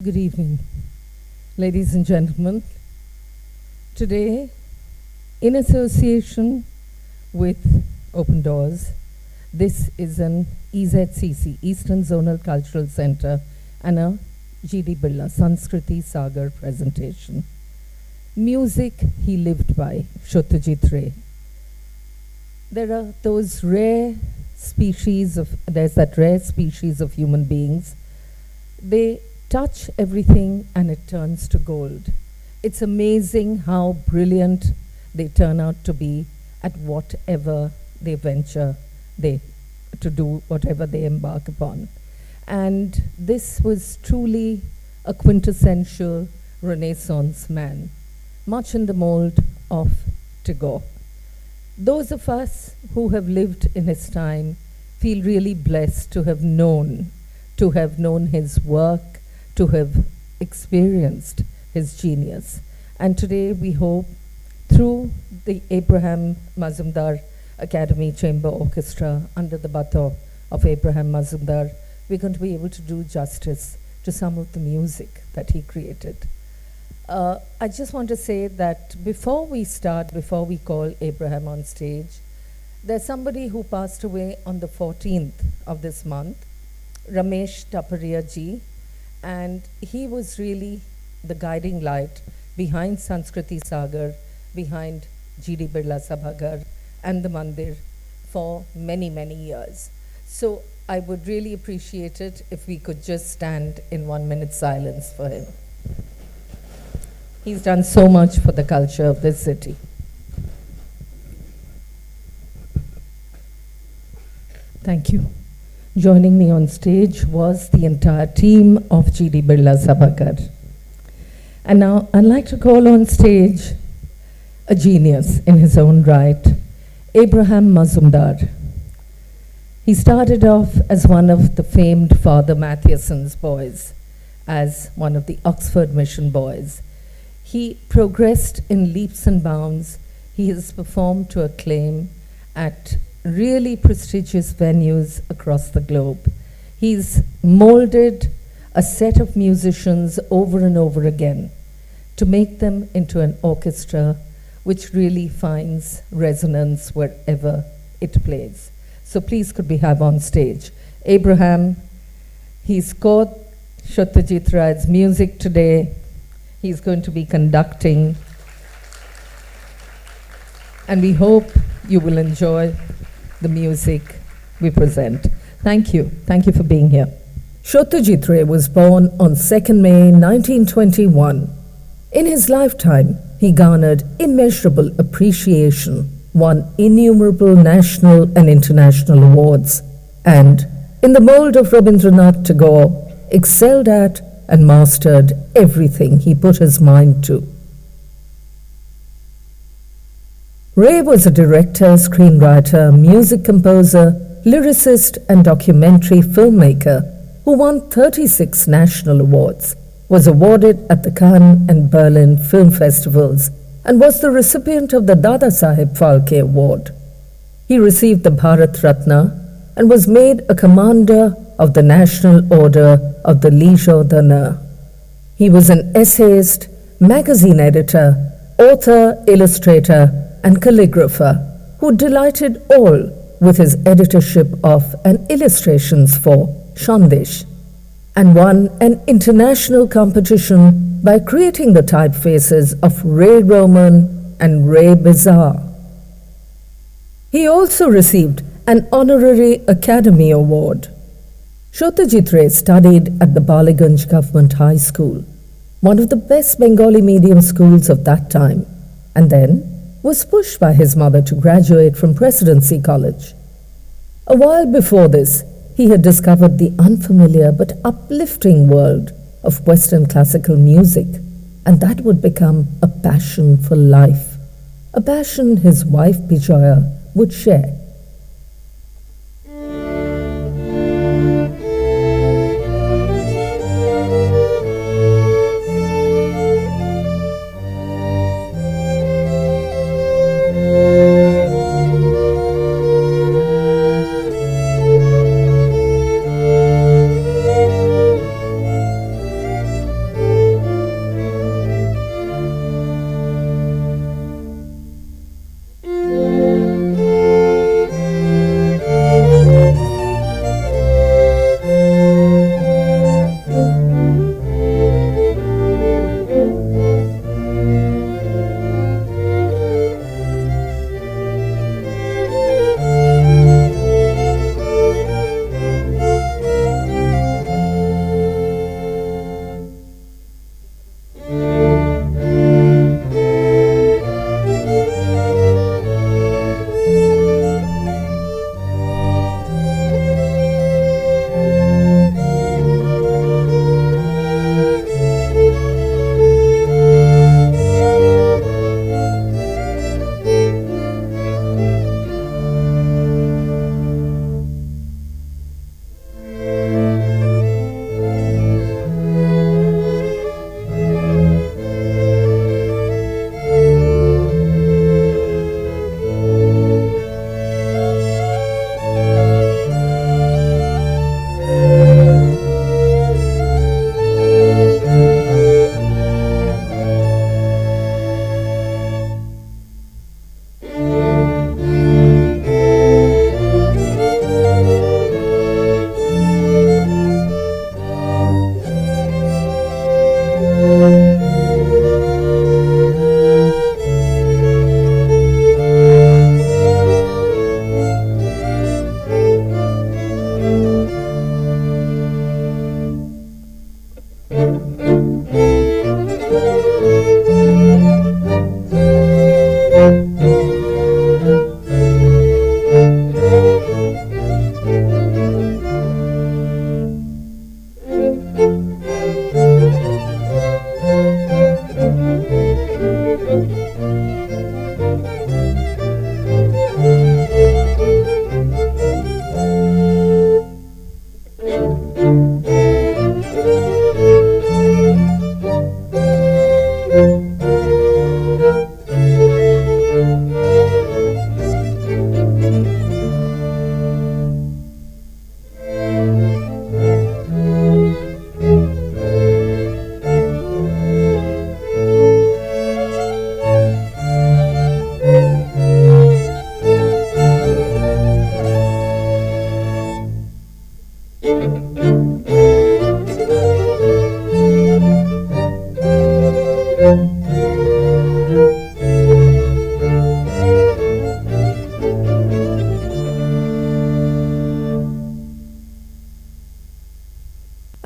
Good evening, ladies and gentlemen. Today, in association with Open Doors, this is an EZCC, Eastern Zonal Cultural Center, and a G.D. Birla Sanskriti Sagar presentation. Music he lived by, SATYAJIT Ray. There are those rare species of, there's that rare species of human beings. They touch everything and it turns to gold. It's amazing how brilliant they turn out to be at whatever they venture, to do whatever they embark upon. And this was truly a quintessential Renaissance man, much in the mold of Tagore. Those of us who have lived in his time feel really blessed to have known his work, to have experienced his genius. And today we hope, through the Abraham Mazumdar Academy Chamber Orchestra, under the baton of Abraham Mazumdar, we're going to be able to do justice to some of the music that he created. I just want to say that before we call Abraham on stage, there's somebody who passed away on the 14th of this month, Ramesh Taparia ji, and he was really the guiding light behind Sanskriti Sagar, behind G.D. Birla Sabhagar and the Mandir for many, many years. So I would really appreciate it if we could just stand in 1 minute silence for him. He's done so much for the culture of this city. Thank you. Joining me on stage was the entire team of G.D. Birla Sabhagar. And now I'd like to call on stage a genius in his own right, Abraham Mazumdar. He started off as one of the famed Father Matheson's boys, as one of the Oxford Mission boys. He progressed in leaps and bounds. He has performed to acclaim at really prestigious venues across the globe. He's molded a set of musicians over and over again to make them into an orchestra which really finds resonance wherever it plays. So please could we have on stage Abraham. He scored SATYAJIT Ray'S music today. He's going to be conducting, and we hope you will enjoy the music we present. Thank you. Thank you for being here. SATYAJIT Ray was born on 2nd May 1921. In his lifetime, he garnered immeasurable appreciation, won innumerable national and international awards, and, in the mold of Rabindranath Tagore, excelled at and mastered everything he put his mind to. Ray was a director, screenwriter, music composer, lyricist, and documentary filmmaker who won 36 national awards, was awarded at the Cannes and Berlin film festivals, and was the recipient of the Dada Saheb Phalke Award. He received the Bharat Ratna and was made a commander of the National Order of the Légion d'Honneur. He was an essayist, magazine editor, author, illustrator, and calligrapher who delighted all with his editorship of and illustrations for Shandesh, and won an international competition by creating the typefaces of Ray Roman and Ray Bizarre. He also received an honorary Academy Award. SATYAJIT Ray studied at the Baliganj Government High School, one of the best Bengali medium schools of that time, and then was pushed by his mother to graduate from Presidency College. A while before this, he had discovered the unfamiliar but uplifting world of Western classical music, and that would become a passion for life, a passion his wife Bijoya would share.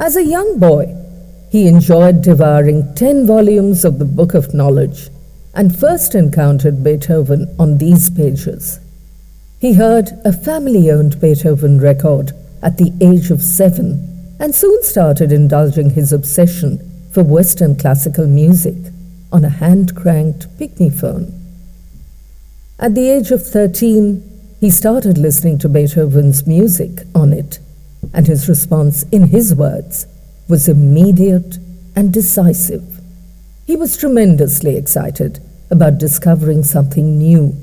As a young boy, he enjoyed devouring 10 volumes of the Book of Knowledge and first encountered Beethoven on these pages. He heard a family-owned Beethoven record at the age of 7 and soon started indulging his obsession for Western classical music on a hand-cranked pygmy-phone. At the age of 13, he started listening to Beethoven's music on it, and his response, in his words, was immediate and decisive. He was tremendously excited about discovering something new,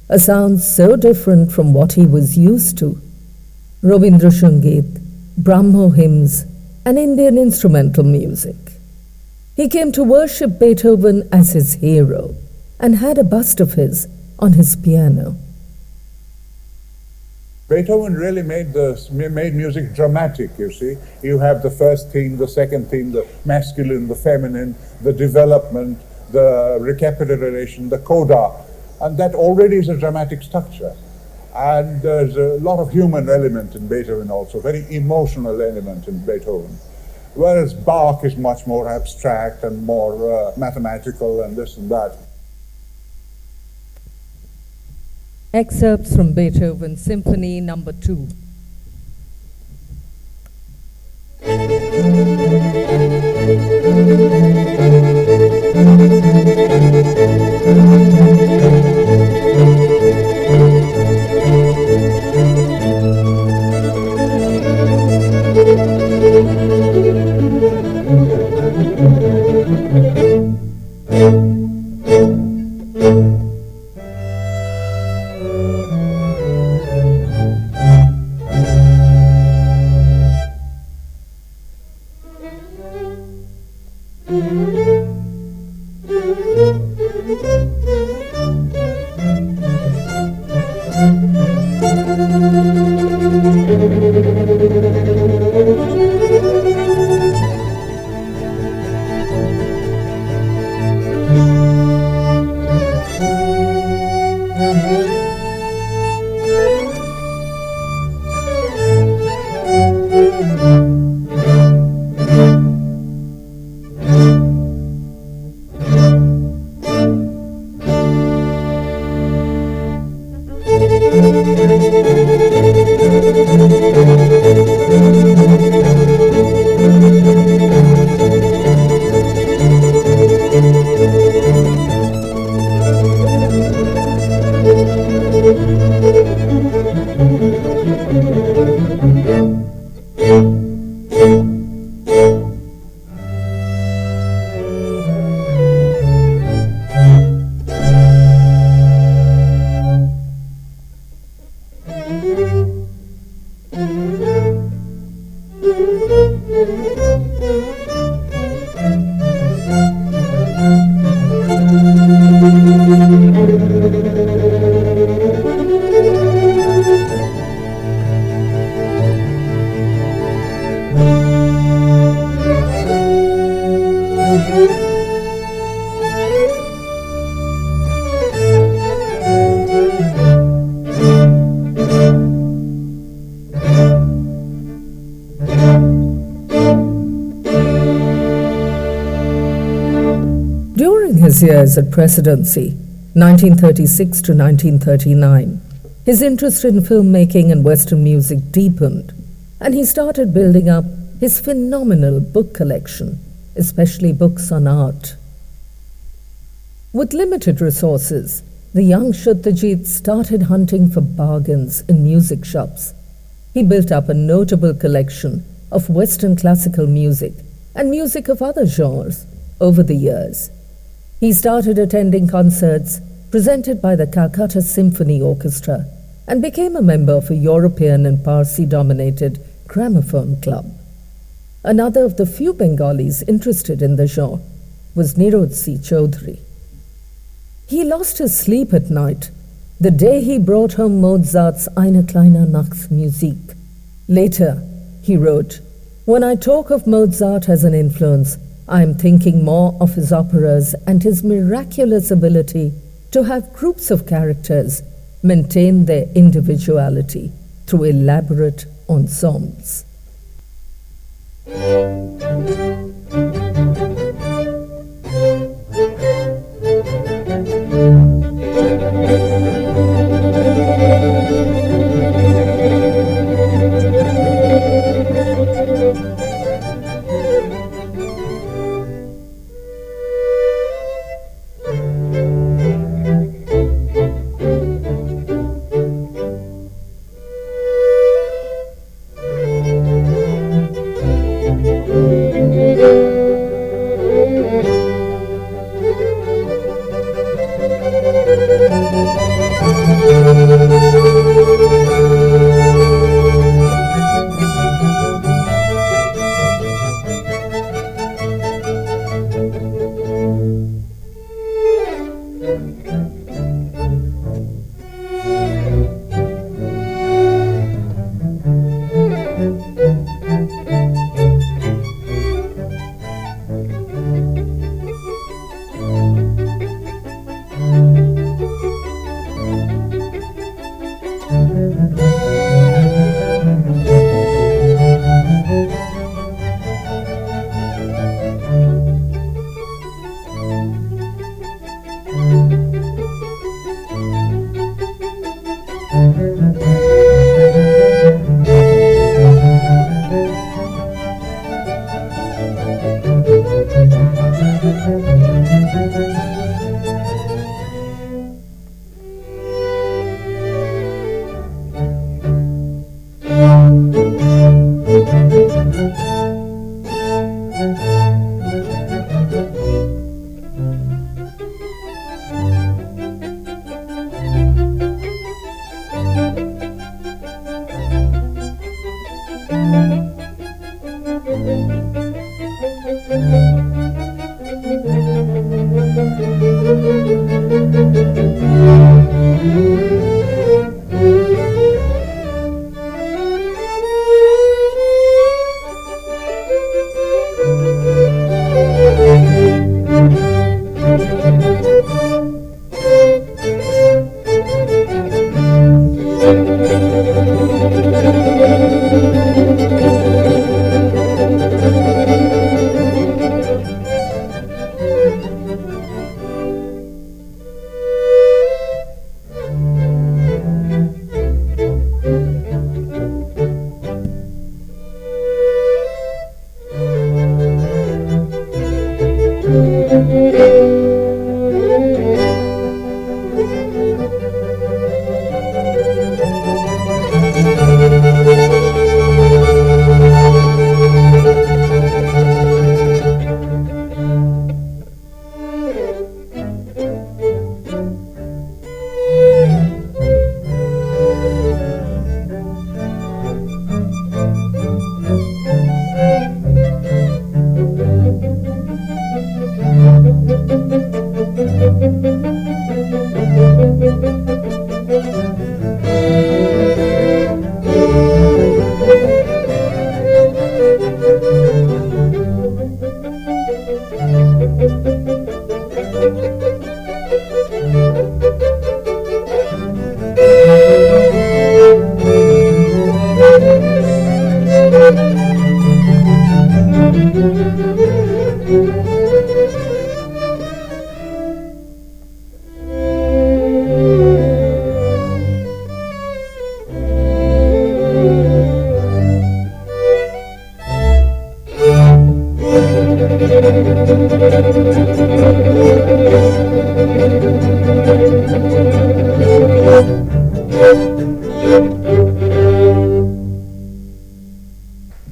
a sound so different from what he was used to. Rabindra Sangeet, Brahmo hymns, and Indian instrumental music. He came to worship Beethoven as his hero and had a bust of his on his piano. Beethoven really made music dramatic, you see. You have the first theme, the second theme, the masculine, the feminine, the development, the recapitulation, the coda, and that already is a dramatic structure. And there's a lot of human element in Beethoven also, very emotional element in Beethoven. Whereas Bach is much more abstract and more mathematical and this and that. Excerpts from Beethoven's Symphony No. 2. Years at presidency, 1936 to 1939, his interest in filmmaking and Western music deepened, and he started building up his phenomenal book collection, especially books on art. With limited resources, the young SATYAJIT started hunting for bargains in music shops. He built up a notable collection of Western classical music and music of other genres over the years. He started attending concerts presented by the Calcutta Symphony Orchestra and became a member of a European and Parsi-dominated gramophone club. Another of the few Bengalis interested in the genre was Nirodsi Chaudhary. He lost his sleep at night the day he brought home Mozart's Eine kleine Nachtmusik. Later, he wrote, "When I talk of Mozart as an influence, I am thinking more of his operas and his miraculous ability to have groups of characters maintain their individuality through elaborate ensembles."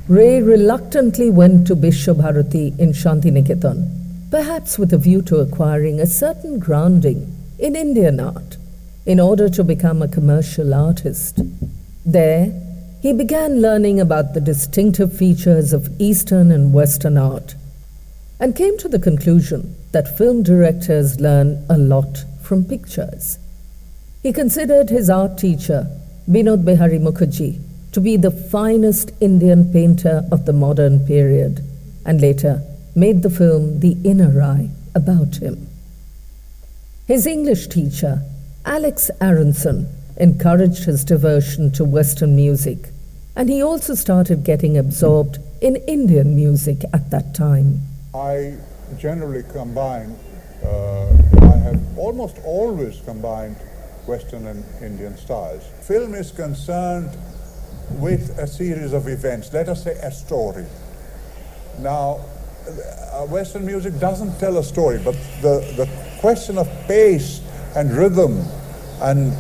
Ray reluctantly went to Bishwabharati in Shantiniketan, perhaps with a view to acquiring a certain grounding in Indian art in order to become a commercial artist. There, he began learning about the distinctive features of Eastern and Western art and came to the conclusion that film directors learn a lot from pictures. He considered his art teacher, Binod Behari Mukherjee, to be the finest Indian painter of the modern period, and later made the film The Inner Eye about him. His English teacher, Alex Aronson, encouraged his devotion to Western music, and he also started getting absorbed in Indian music at that time? I generally combine, I have almost always combined Western and Indian styles. Film is concerned with a series of events, let us say a story. Now, Western music doesn't tell a story, but the question of pace and rhythm and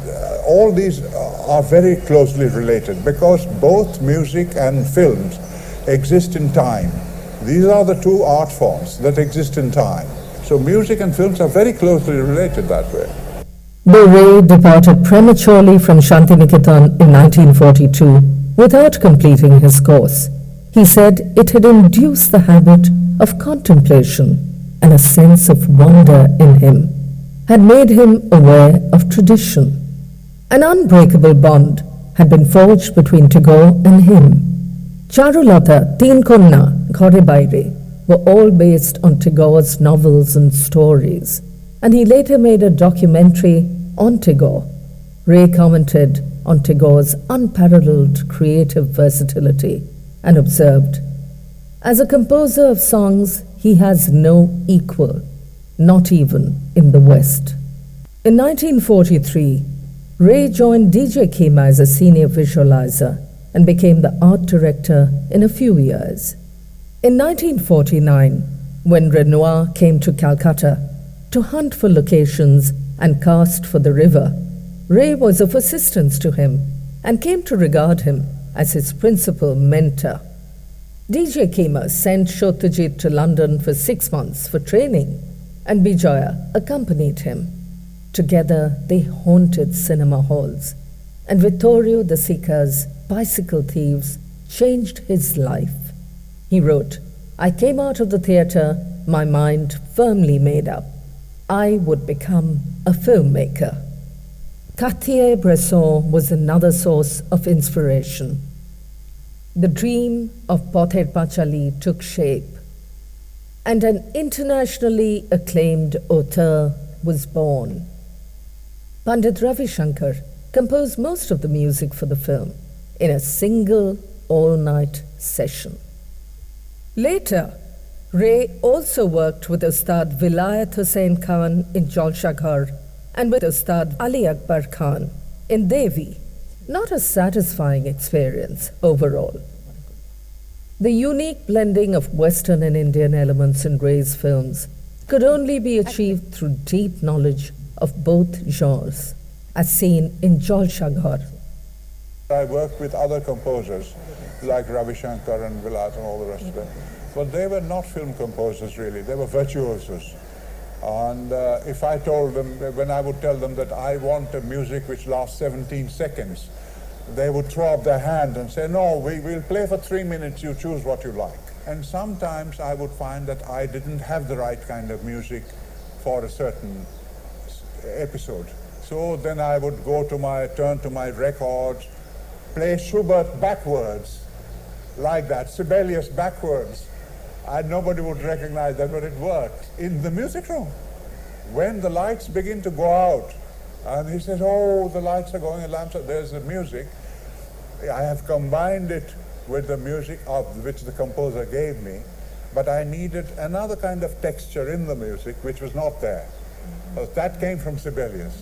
all these are very closely related because both music and films exist in time. These are the two art forms that exist in time. So music and films are very closely related that way. Though Ray departed prematurely from Shantiniketan in 1942 without completing his course, he said it had induced the habit of contemplation and a sense of wonder in him, had made him aware of tradition. An unbreakable bond had been forged between Tagore and him. Charulata, Teen Konna, Ghore Baire were all based on Tagore's novels and stories, and he later made a documentary on Tagore. Ray commented on Tagore's unparalleled creative versatility and observed, "As a composer of songs, he has no equal, not even in the West." In 1943, Ray joined DJ Kema as a senior visualizer and became the art director in a few years. In 1949, when Renoir came to Calcutta to hunt for locations and cast for The River, Ray was of assistance to him and came to regard him as his principal mentor. DJ Kema sent Satyajit to London for 6 months for training, and Bijaya accompanied him. Together they haunted cinema halls, and Vittorio De Sica's Bicycle Thieves changed his life. He wrote, "I came out of the theatre, my mind firmly made up. I would become a filmmaker." Cartier-Bresson was another source of inspiration. The dream of Pather Panchali took shape, and an internationally acclaimed auteur was born. Pandit Ravi Shankar composed most of the music for the film in a single all-night session. Later, Ray also worked with Ustad Vilayat Hussain Khan in Jalshaghar and with Ustad Ali Akbar Khan in Devi. Not a satisfying experience overall. The unique blending of Western and Indian elements in Ray's films could only be achieved through deep knowledge of both genres, as seen in Jalshaghar. I worked with other composers like Ravi Shankar and Vilas and all the rest of them, but they were not film composers really, they were virtuosos. And if I told them, when I would tell them that I want a music which lasts 17 seconds, they would throw up their hand and say, "No, we'll play for 3 minutes, you choose what you like." And sometimes I would find that I didn't have the right kind of music for a certain episode. So then I would turn to my records, play Schubert backwards, like that, Sibelius backwards. And nobody would recognize that, but it worked. In the music room, when the lights begin to go out, and he says, "Oh, the lights are going, there's the music." I have combined it with the music of which the composer gave me, but I needed another kind of texture in the music which was not there. That came from Sibelius.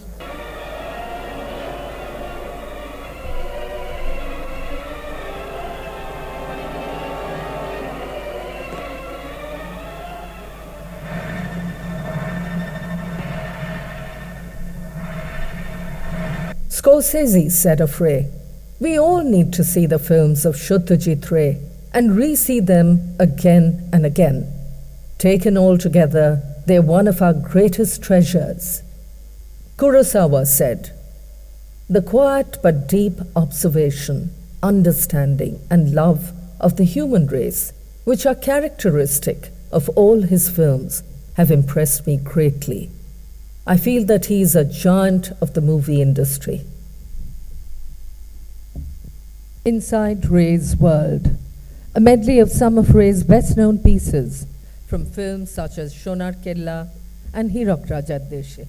Scorsese said of Ray, "We all need to see the films of Satyajit Ray and re-see them again and again. Taken all together, they're one of our greatest treasures." Kurosawa said, "The quiet but deep observation, understanding, and love of the human race, which are characteristic of all his films, have impressed me greatly. I feel that he is a giant of the movie industry." Inside Ray's World, a medley of some of Ray's best-known pieces from films such as Shonar Kella and Hirok Rajat Deshe.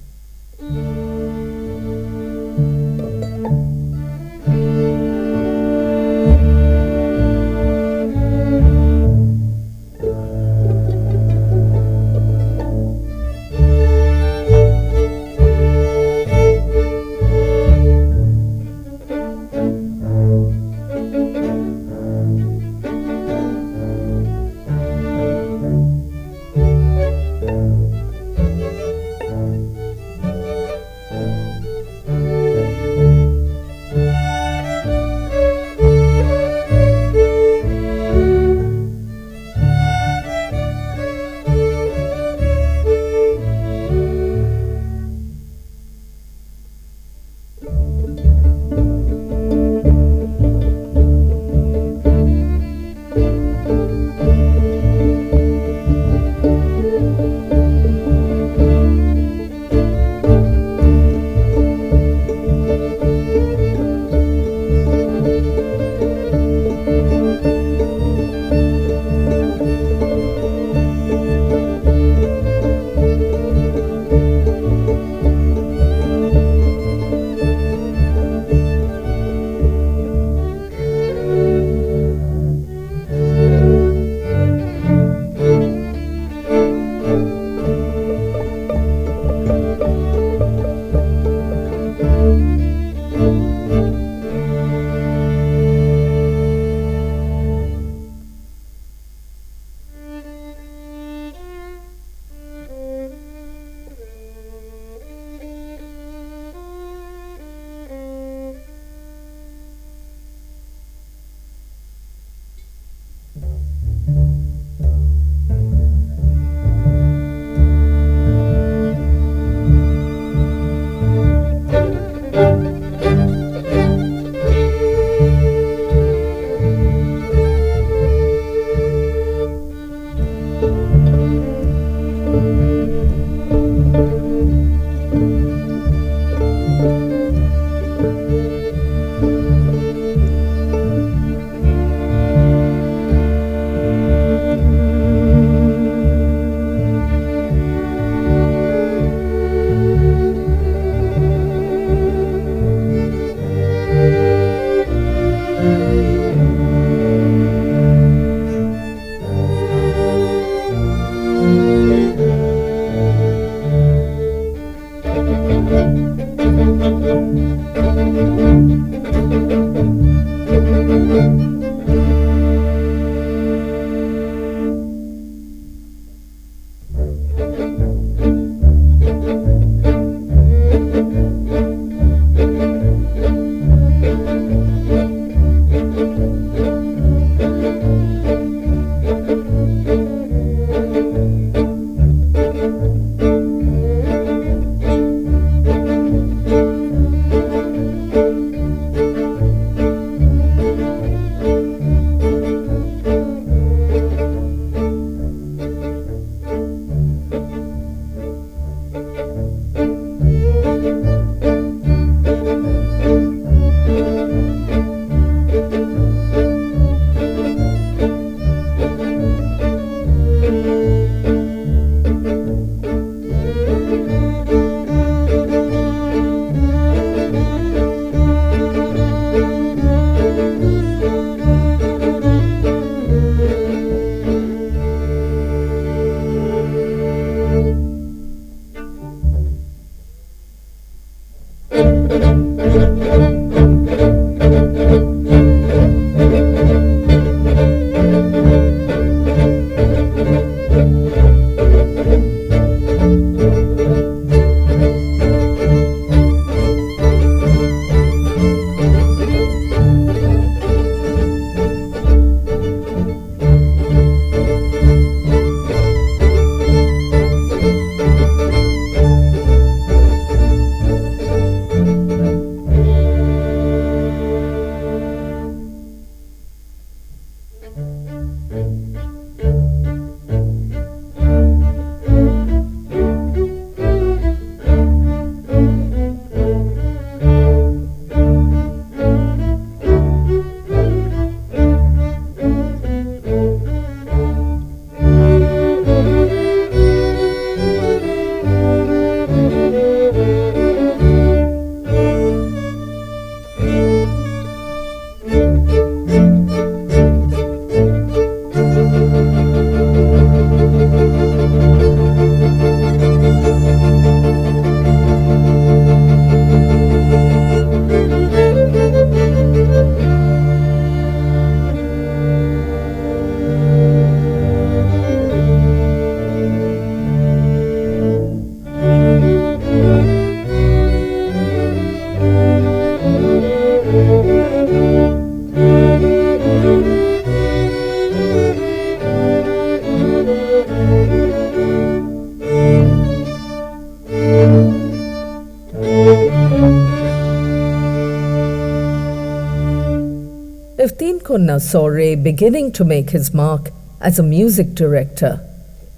Konna saw Ray beginning to make his mark as a music director.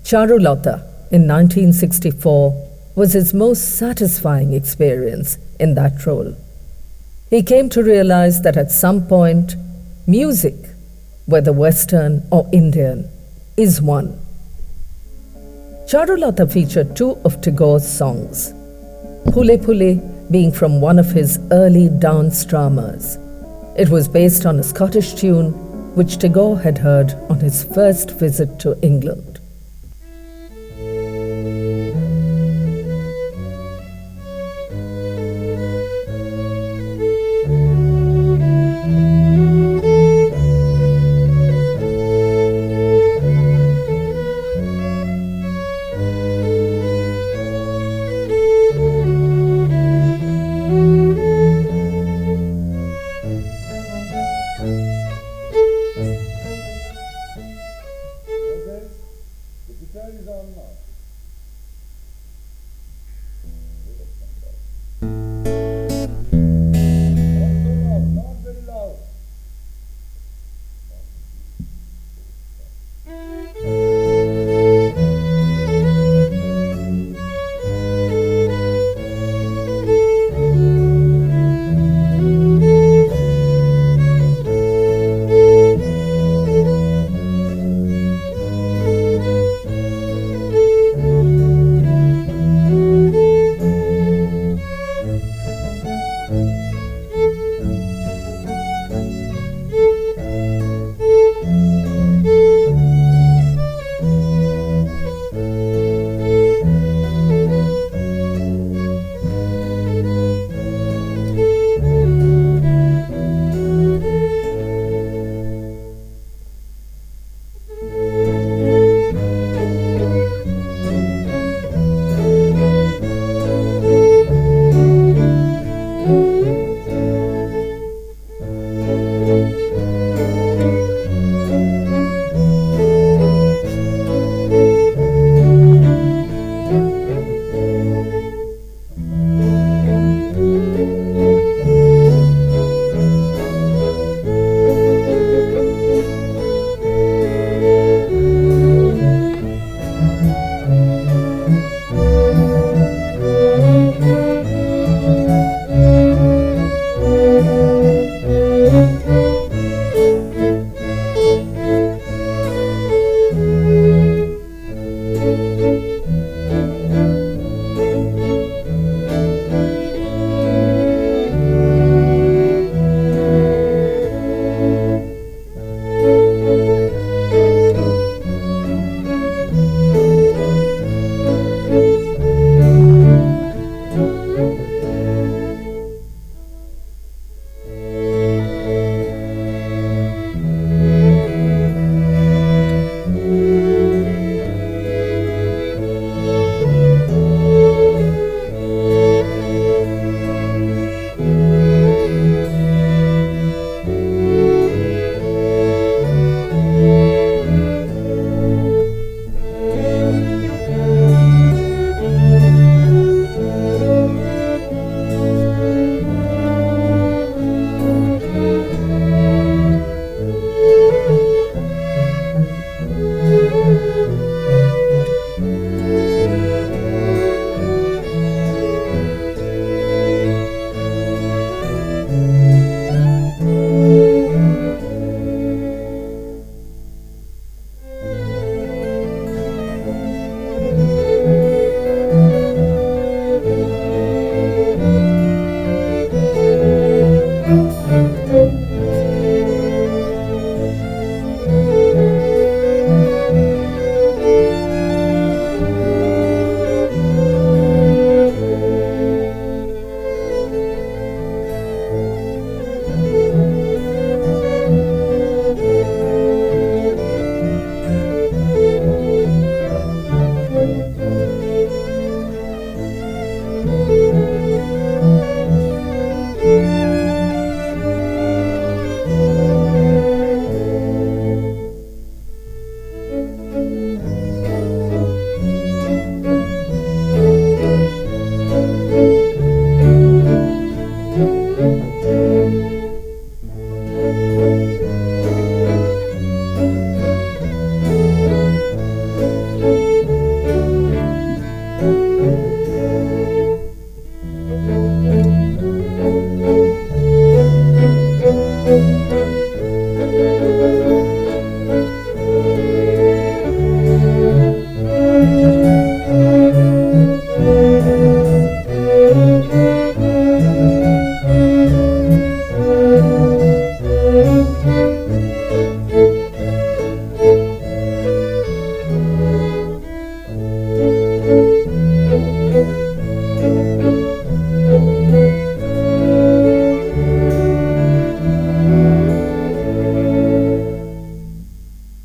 Charulata in 1964 was his most satisfying experience in that role. He came to realize that at some point, music, whether Western or Indian, is one. Charulata featured two of Tagore's songs, Phule Phule being from one of his early dance dramas. It was based on a Scottish tune which Tagore had heard on his first visit to England.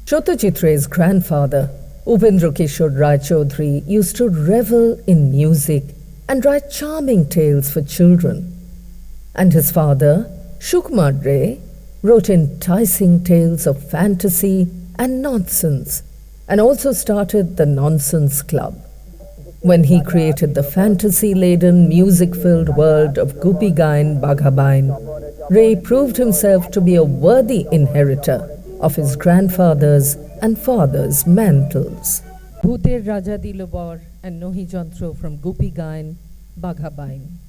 SATYAJIT RAY'S grandfather, Upendra Rai Chaudhary, used to revel in music and write charming tales for children. And his father, Sukumar Ray, wrote enticing tales of fantasy and nonsense, and also started the Nonsense Club. When he created the fantasy-laden, music-filled world of Gupi Gain Baghabain, Ray proved himself to be a worthy inheritor of his grandfather's and father's mantles. Bhuter Raja Dilobor and Nohi Jantro from Gupi Gain Baghabain.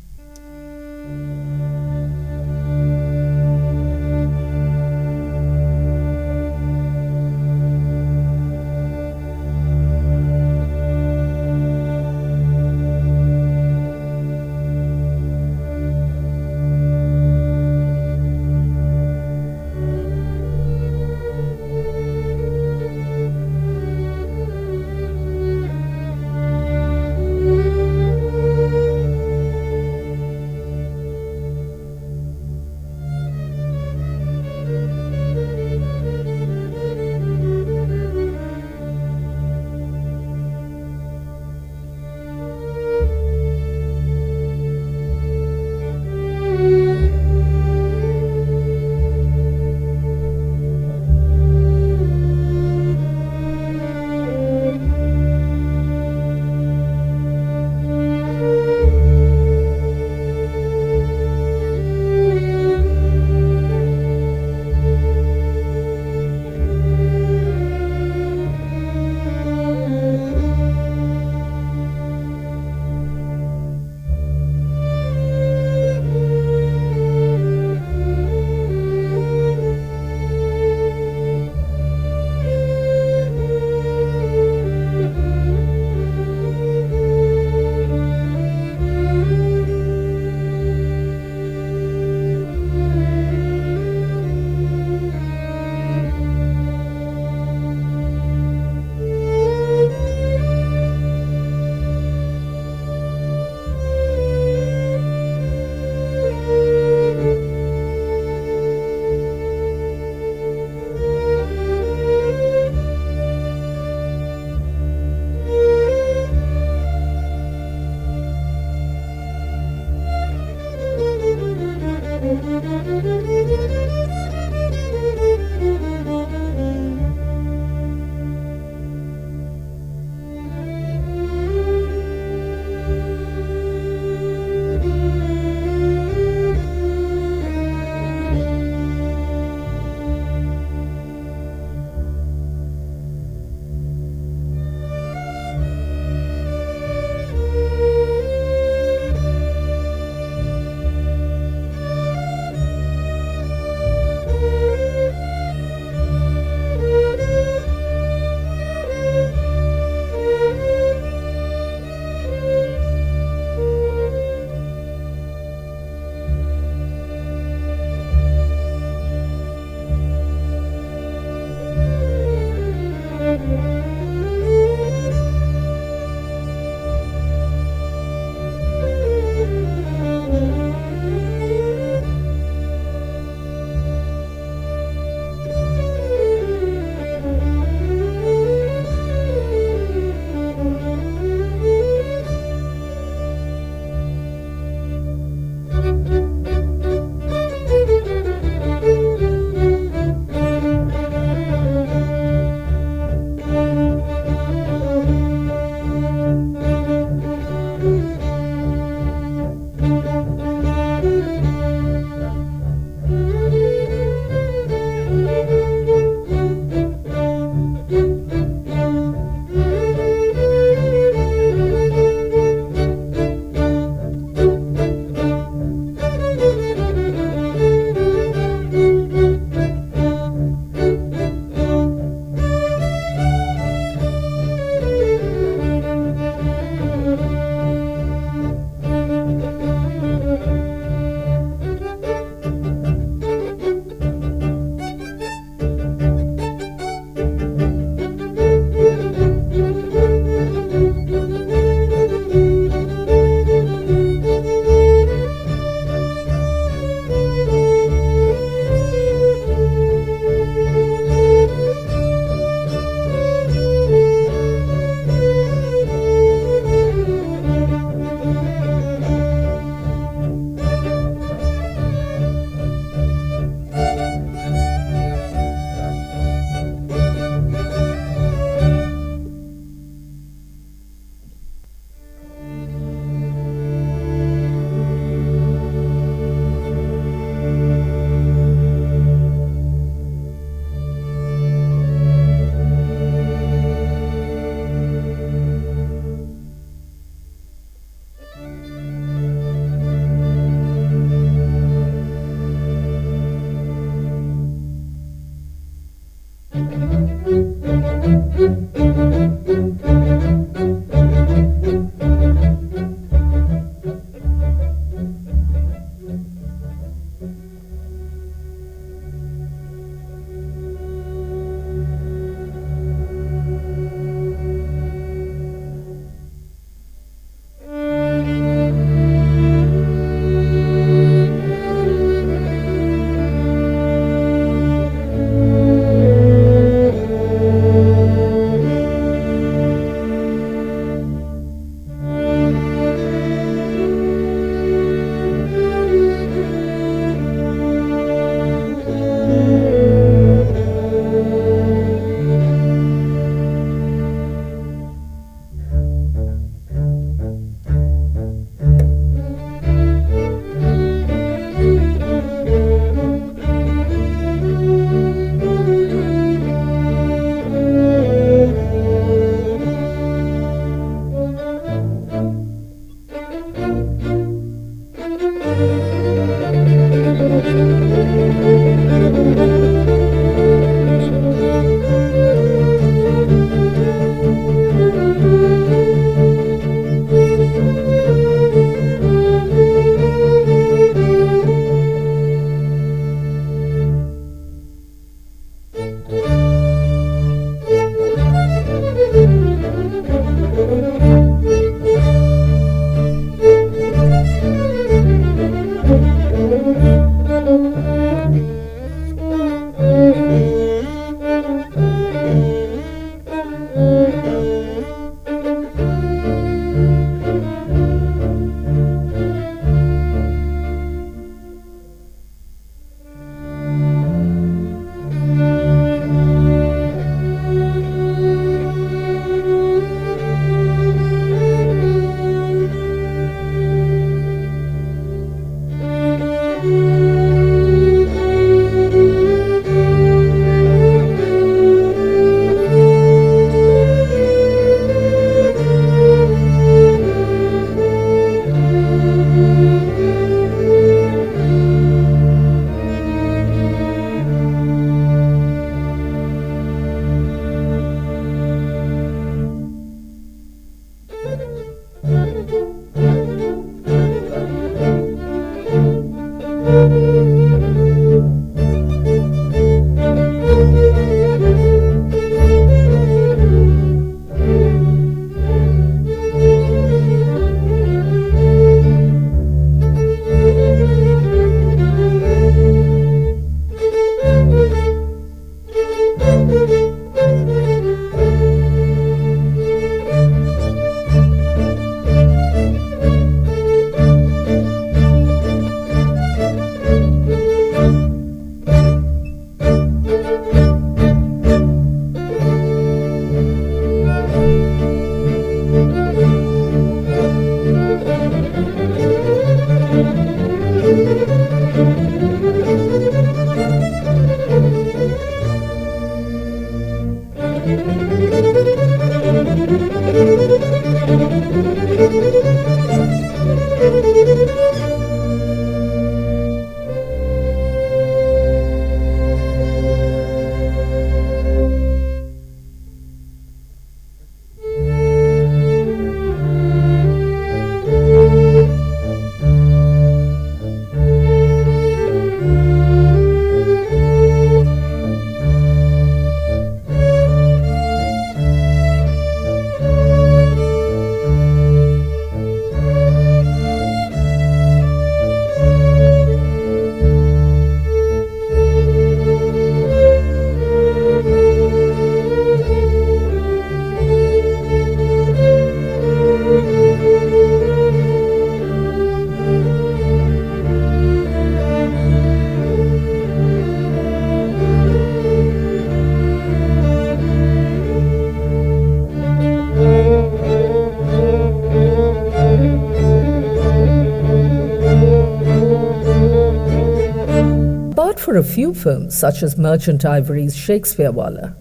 Apart for a few films such as Merchant Ivory's Shakespeare Wala,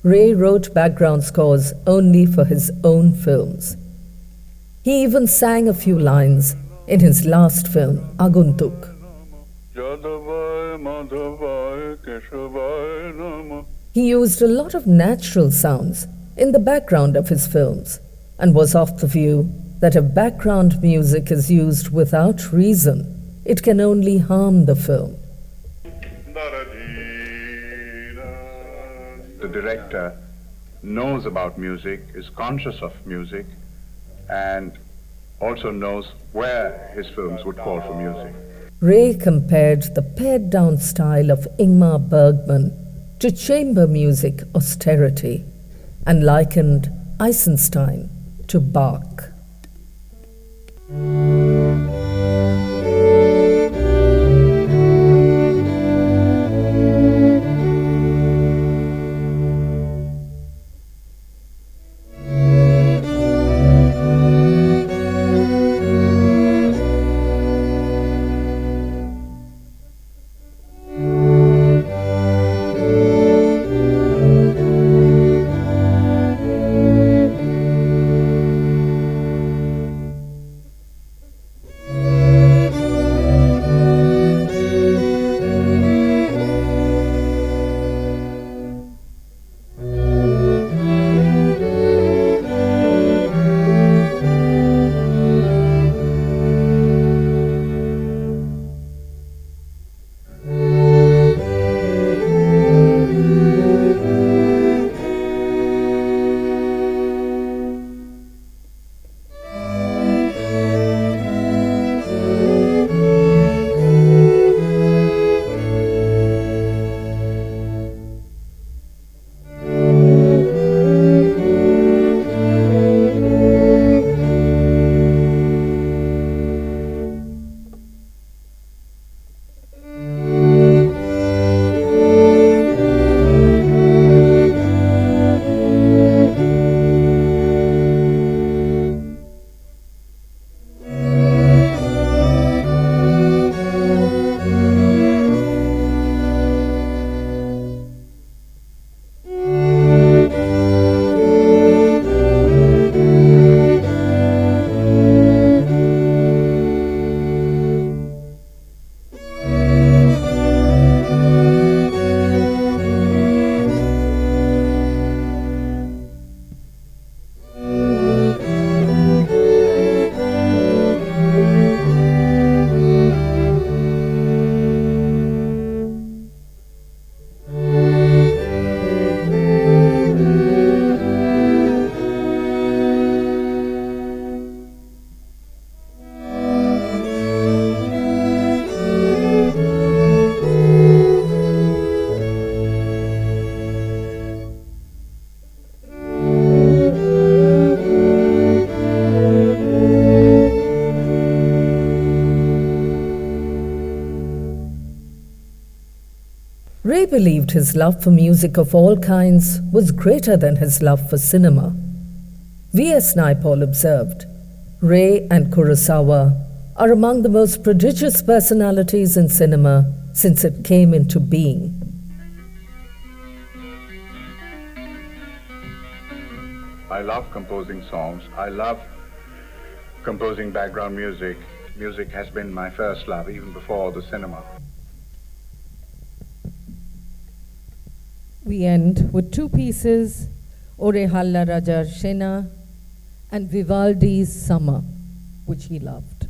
Ray wrote background scores only for his own films. He even sang a few lines in his last film, Aguntuk. He used a lot of natural sounds in the background of his films and was of the view that if background music is used without reason, it can only harm the film. The director knows about music, is conscious of music, and also knows where his films would call for music. Ray compared the pared-down style of Ingmar Bergman to chamber music austerity and likened Eisenstein to Bach. Ray believed his love for music of all kinds was greater than his love for cinema. V.S. Naipaul observed, Ray and Kurosawa are among the most prodigious personalities in cinema since it came into being. I love composing songs. I love composing background music. Music has been my first love, even before the cinema. We end with two pieces, Ore Halla Rajar Shena and Vivaldi's Summer, which he loved.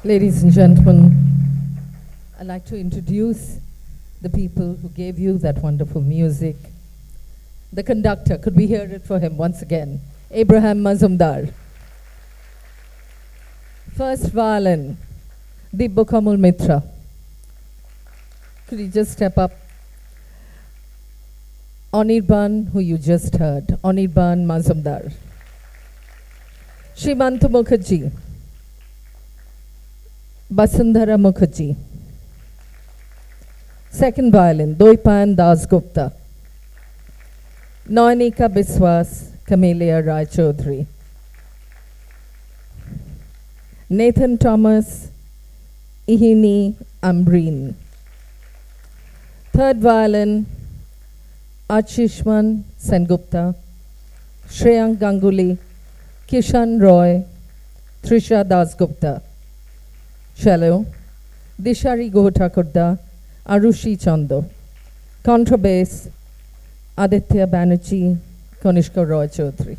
Ladies and gentlemen, I'd like to introduce the people who gave you that wonderful music. The conductor, could we hear it for him once again? Abraham Mazumdar. First violin, Dibbo Kamal Mitra. Could you just step up? Anirban, who you just heard, Anirban Mazumdar. Shrimanta Mukherjee. Basundhara Mukherjee. Second violin, Doipan Das Gupta. Noinika Biswas, Camellia Rai Chaudhary. Nathan Thomas, Ihini Ambreen. Third violin, Achishman Sengupta, Shreyank Ganguly, Kishan Roy, Trisha Das Gupta. Cello, Dishari Gohtakurda, Arushi Chando. Contrabass, Aditya Banerjee, Kanishka Roy Chaudhary.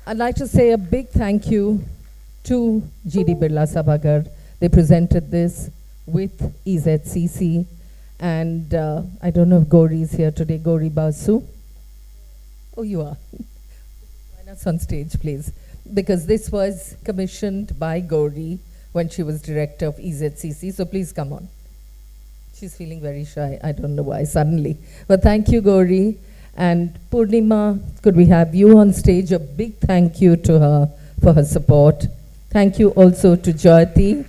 I'd like to say a big thank you to G.D. Birla Sabhagar. They presented this with EZCC, and I don't know if Gauri is here today, Gauri Basu. Oh, you are. Join us on stage, please, because this was commissioned by Gauri when she was director of EZCC, so please come on. She's feeling very shy, I don't know why, suddenly. But thank you, Gauri. And Purnima, could we have you on stage? A big thank you to her for her support. Thank you also to Jyoti,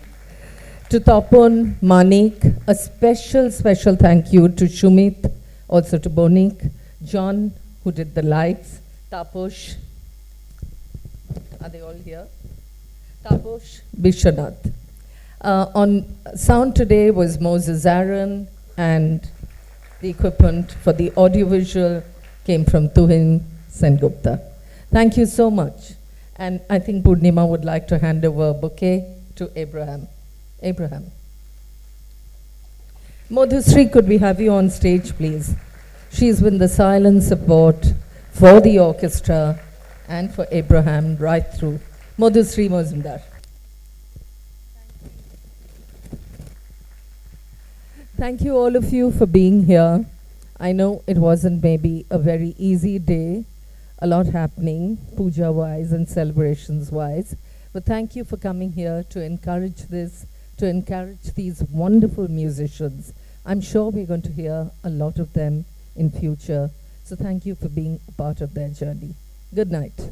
to Tapun, Manik, a special thank you to Shumit, also to Bonik, John, who did the lights, Taposh, are they all here? Taposh, Bishwanath. On sound today was Moses Aaron, and the equipment for the audiovisual came from Tuhin Sengupta. Thank you so much. And I think Purnima would like to hand over a bouquet to Abraham. Abraham. Madhusri, could we have you on stage, please? She's been the silent support for the orchestra and for Abraham right through. Madhusri Mazumdar. Thank you all of you for being here. I know it wasn't maybe a very easy day, a lot happening, puja-wise and celebrations-wise, but thank you for coming here to encourage this, to encourage these wonderful musicians. I'm sure we're going to hear a lot of them in future, so thank you for being a part of their journey. Good night.